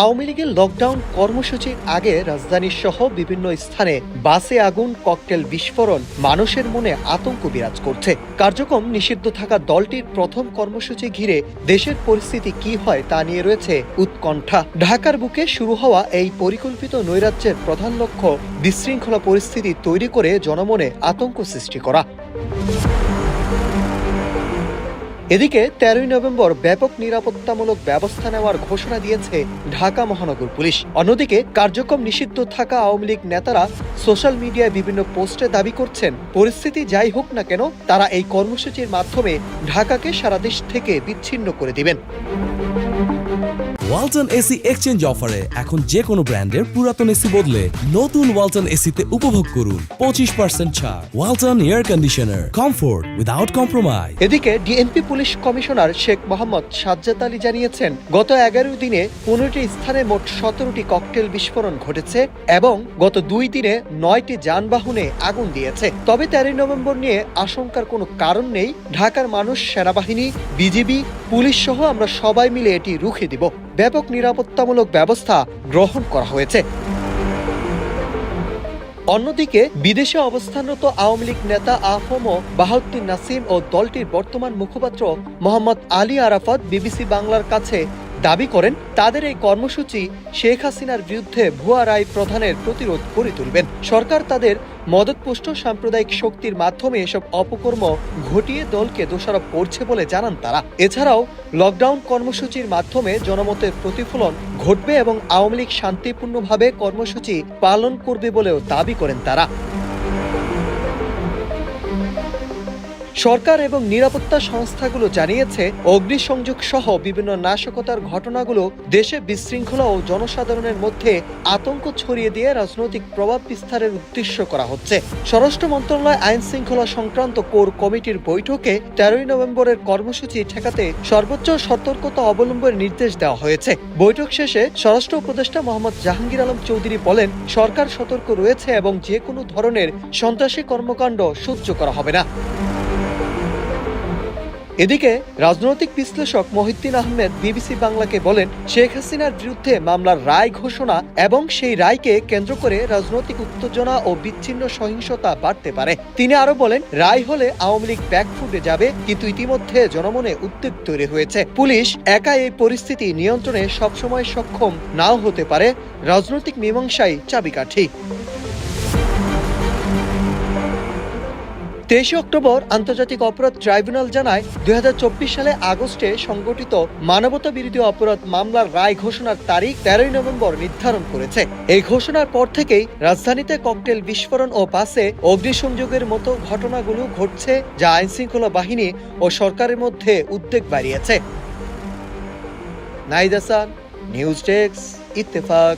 আওয়ামী লীগের লকডাউন কর্মসূচির আগে রাজধানীর সহ বিভিন্ন স্থানে বাসে আগুন, ককটেল বিস্ফোরণ মানুষের মনে আতঙ্ক বিরাজ করছে। কার্যক্রম নিষিদ্ধ থাকা দলটির প্রথম কর্মসূচি ঘিরে দেশের পরিস্থিতি কি হয় তা নিয়ে রয়েছে উৎকণ্ঠা। ঢাকার বুকে শুরু হওয়া এই পরিকল্পিত নৈরাজ্যের প্রধান লক্ষ্য বিশৃঙ্খলা পরিস্থিতি তৈরি করে জনমনে আতঙ্ক সৃষ্টি করা। এদিকে 13ই নভেম্বর ব্যাপক নিরাপত্তামূলক ব্যবস্থা নেওয়ার ঘোষণা দিয়েছে ঢাকা মহানগর পুলিশ। অন্যদিকে কার্যক্রম নিষিদ্ধ থাকা আওয়ামী লীগ নেতারা সোশ্যাল মিডিয়ায় বিভিন্ন পোস্টে দাবি করছেন, পরিস্থিতি যাই হোক না কেন তারা এই কর্মসূচির মাধ্যমে ঢাকাকে সারা দেশ থেকে বিচ্ছিন্ন করে দিবেন। ওয়ালটন এসি এক্সচেঞ্জ অফারে এখন যে কোনো ব্র্যান্ডের পুরাতন এসি বদলে নতুন ওয়ালটন এসিতে উপভোগ করুন 25% ছাড়। Walton air conditioner, comfort without compromise. এদিকে ডিএমপি পুলিশ কমিশনার শেখ মোহাম্মদ সাজ্জাদ আলী জানিয়েছেন, গত 11 দিনে 15টি স্থানে মোট 17টি ককটেল বিস্ফোরণ ঘটেছে এবং গত 2 দিনে 9টি যানবাহনে আগুন দিয়েছে। তবে 13 নভেম্বর নিয়ে আশঙ্কার কোনো কারণ নেই। ঢাকার মানুষ, সেনাবাহিনী, বিজিবি, পুলিশ সহ আমরা সবাই মিলে এটি রুখে দিব। ব্যাপক নিরাপত্তামূলক ব্যবস্থা গ্রহণ করা হয়েছে। অন্যদিকে বিদেশে অবস্থানরত আওয়ামী লীগ নেতা আফম বাহাউদ্দিন নাসিম ও দলটির বর্তমান মুখপাত্র মোহাম্মদ আলী আরাফাত বিবিসি বাংলার কাছে দাবি করেন, তাদের এই কর্মসূচি শেখ হাসিনার বিরুদ্ধে ভুয়া রায় প্রদানের প্রতিরোধ করে তুলবেন। সরকার তাদের মদতপুষ্ট সাম্প্রদায়িক শক্তির মাধ্যমে এসব অপকর্ম ঘটিয়ে দলকে দোষারোপ করছে বলে জানান তারা। এছাড়াও লকডাউন কর্মসূচির মাধ্যমে জনমতের প্রতিফলন ঘটবে এবং আওয়ামী লীগ শান্তিপূর্ণভাবে কর্মসূচি পালন করবে বলেও দাবি করেন তারা। সরকার এবং নিরাপত্তা সংস্থাগুলো জানিয়েছে, অগ্নিসংযোগ সহ বিভিন্ন নাশকতার ঘটনাগুলো দেশে বিশৃঙ্খলা ও জনসাধারণের মধ্যে আতঙ্ক ছড়িয়ে দিয়ে রাজনৈতিক প্রভাব বিস্তারের উদ্দেশ্য করা হচ্ছে। স্বরাষ্ট্র মন্ত্রণালয় আইন শৃঙ্খলা সংক্রান্ত কোর কমিটির বৈঠকে 13ই নভেম্বরের কর্মসূচি ঠেকাতে সর্বোচ্চ সতর্কতা অবলম্বনের নির্দেশ দেওয়া হয়েছে। বৈঠক শেষে স্বরাষ্ট্র উপদেষ্টা মোহাম্মদ জাহাঙ্গীর আলম চৌধুরী বলেন, সরকার সতর্ক রয়েছে এবং যে কোনো ধরনের সন্ত্রাসী কর্মকাণ্ড সহ্য করা হবে না। এদিকে রাজনৈতিক বিশ্লেষক মহিউদ্দিন আহমেদ বিবিসি বাংলাকে বলেন, শেখ হাসিনার বিরুদ্ধে মামলার রায় ঘোষণা এবং সেই রায়কে কেন্দ্র করে রাজনৈতিক উত্তেজনা ও বিচ্ছিন্ন সহিংসতা বাড়তে পারে। তিনি আরো বলেন, রায় হলে আওয়ামী লীগ ব্যাকফুটে যাবে, কিন্তু ইতিমধ্যে জনমনে উদ্বেগ তৈরি হয়েছে। পুলিশ একা এই পরিস্থিতি নিয়ন্ত্রণে সবসময় সক্ষম নাও হতে পারে। রাজনৈতিক মীমাংসাই চাবিকাঠি। 23 অক্টোবর আন্তর্জাতিক অপরাধ ট্রাইব্যুনাল জানায়, 2024 সালে আগস্টে সংগঠিত মানবতা বিরোধী অপরাধ মামলার রায় ঘোষণার তারিখ 13ই নভেম্বর নির্ধারণ করেছে। এই ঘোষণার পর থেকেই রাজধানীতে ককটেল বিস্ফোরণ ও বাসে অগ্নিসংযোগের মতো ঘটনাগুলো ঘটছে, যা আইনশৃঙ্খলা বাহিনী ও সরকারের মধ্যে উদ্বেগ বাড়িয়েছে। Nahid Hasan, news desk, Ittefaq.